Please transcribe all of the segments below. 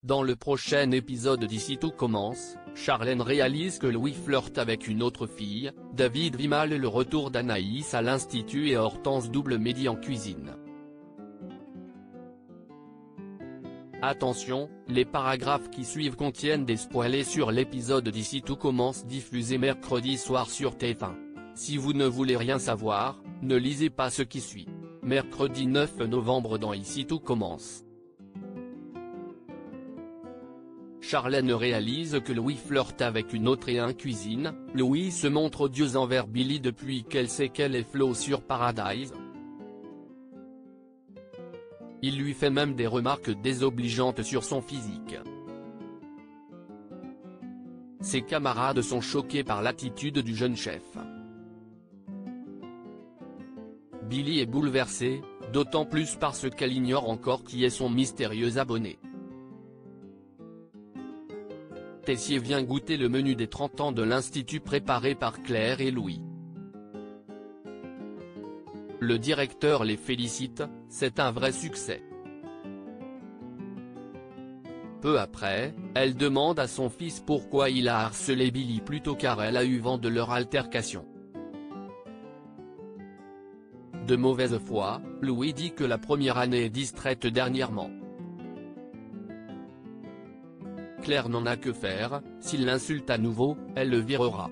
Dans le prochain épisode d'Ici tout commence, Charlène réalise que Louis flirte avec une autre fille, David vit mal le retour d'Anaïs à l'Institut et Hortense double Mehdi en cuisine. Attention, les paragraphes qui suivent contiennent des spoilers sur l'épisode d'Ici tout commence diffusé mercredi soir sur TF1. Si vous ne voulez rien savoir, ne lisez pas ce qui suit. Mercredi 9 novembre dans Ici tout commence. Charlène réalise que Louis flirte avec une autre et en cuisine. Louis se montre odieuse envers Billy depuis qu'elle sait qu'elle est Flo sur Paradise. Il lui fait même des remarques désobligeantes sur son physique. Ses camarades sont choqués par l'attitude du jeune chef. Billy est bouleversée, d'autant plus parce qu'elle ignore encore qui est son mystérieux abonné. Tessier vient goûter le menu des 30 ans de l'Institut préparé par Claire et Louis. Le directeur les félicite, c'est un vrai succès. Peu après, elle demande à son fils pourquoi il a harcelé Billy plus tôt car elle a eu vent de leur altercation. De mauvaise foi, Louis dit que la première année est distraite dernièrement. Claire n'en a que faire, s'il l'insulte à nouveau, elle le virera.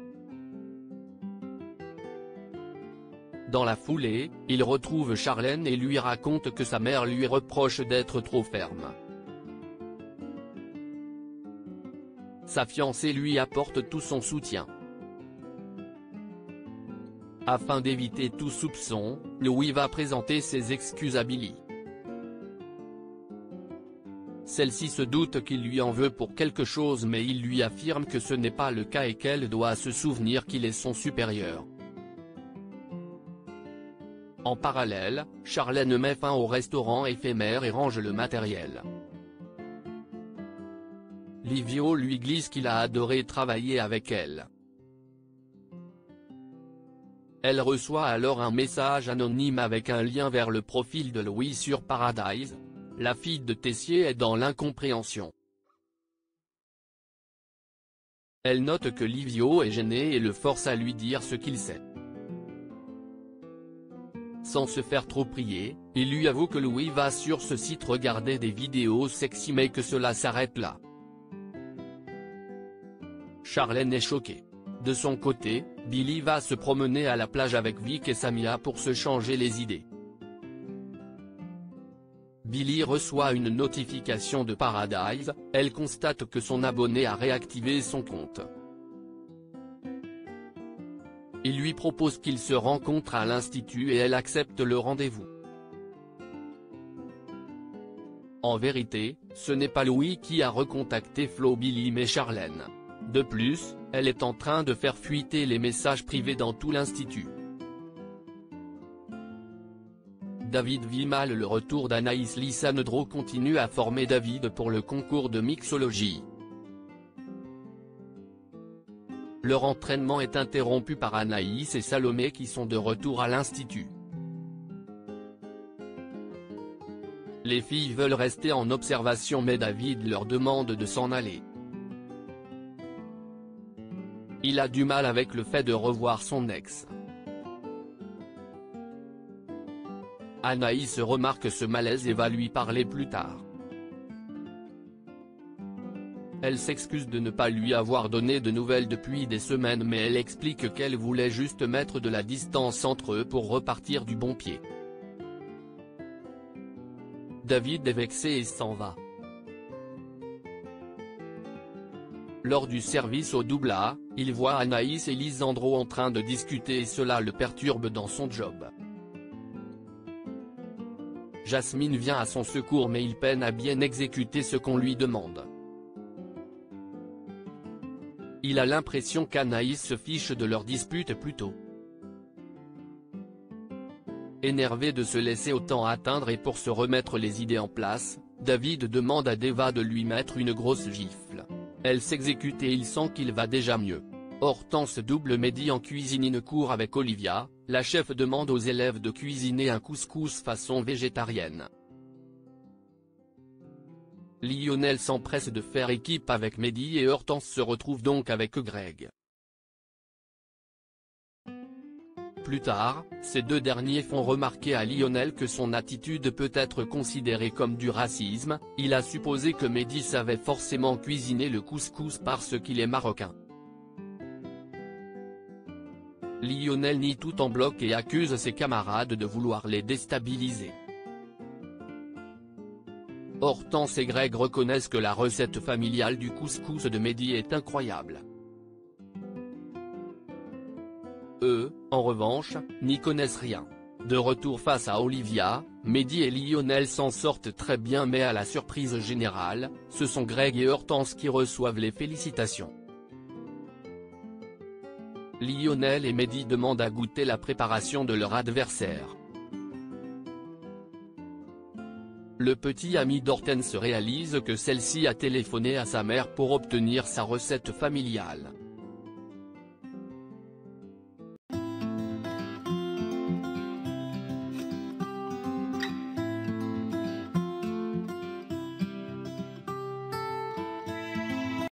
Dans la foulée, il retrouve Charlène et lui raconte que sa mère lui reproche d'être trop ferme. Sa fiancée lui apporte tout son soutien. Afin d'éviter tout soupçon, Louis va présenter ses excuses à Billy. Celle-ci se doute qu'il lui en veut pour quelque chose mais il lui affirme que ce n'est pas le cas et qu'elle doit se souvenir qu'il est son supérieur. En parallèle, Charlène met fin au restaurant éphémère et range le matériel. Livio lui glisse qu'il a adoré travailler avec elle. Elle reçoit alors un message anonyme avec un lien vers le profil de Louis sur Paradise. La fille de Tessier est dans l'incompréhension. Elle note que Livio est gêné et le force à lui dire ce qu'il sait. Sans se faire trop prier, il lui avoue que Louis va sur ce site regarder des vidéos sexy mais que cela s'arrête là. Charlène est choquée. De son côté, Billy va se promener à la plage avec Vic et Samia pour se changer les idées. Billy reçoit une notification de Paradise, elle constate que son abonné a réactivé son compte. Il lui propose qu'ils se rencontrent à l'Institut et elle accepte le rendez-vous. En vérité, ce n'est pas Louis qui a recontacté Flo Billy mais Charlène. De plus, elle est en train de faire fuiter les messages privés dans tout l'Institut. David vit mal le retour d'Anaïs. Lisandro continue à former David pour le concours de mixologie. Leur entraînement est interrompu par Anaïs et Salomé qui sont de retour à l'Institut. Les filles veulent rester en observation mais David leur demande de s'en aller. Il a du mal avec le fait de revoir son ex. Anaïs remarque ce malaise et va lui parler plus tard. Elle s'excuse de ne pas lui avoir donné de nouvelles depuis des semaines mais elle explique qu'elle voulait juste mettre de la distance entre eux pour repartir du bon pied. David est vexé et s'en va. Lors du service au double A, il voit Anaïs et Lisandro en train de discuter et cela le perturbe dans son job. Jasmine vient à son secours mais il peine à bien exécuter ce qu'on lui demande. Il a l'impression qu'Anaïs se fiche de leur dispute plutôt. Énervé de se laisser autant atteindre et pour se remettre les idées en place, David demande à Deva de lui mettre une grosse gifle. Elle s'exécute et il sent qu'il va déjà mieux. Hortense double Mehdi en cuisine une cour avec Olivia, la chef demande aux élèves de cuisiner un couscous façon végétarienne. Lionel s'empresse de faire équipe avec Mehdi et Hortense se retrouve donc avec Greg. Plus tard, ces deux derniers font remarquer à Lionel que son attitude peut être considérée comme du racisme. Il a supposé que Mehdi savait forcément cuisiner le couscous parce qu'il est marocain. Lionel nie tout en bloc et accuse ses camarades de vouloir les déstabiliser. Hortense et Greg reconnaissent que la recette familiale du couscous de Mehdi est incroyable. Eux, en revanche, n'y connaissent rien. De retour face à Olivia, Mehdi et Lionel s'en sortent très bien mais à la surprise générale, ce sont Greg et Hortense qui reçoivent les félicitations. Lionel et Mehdi demandent à goûter la préparation de leur adversaire. Le petit ami d'Hortense réalise que celle-ci a téléphoné à sa mère pour obtenir sa recette familiale.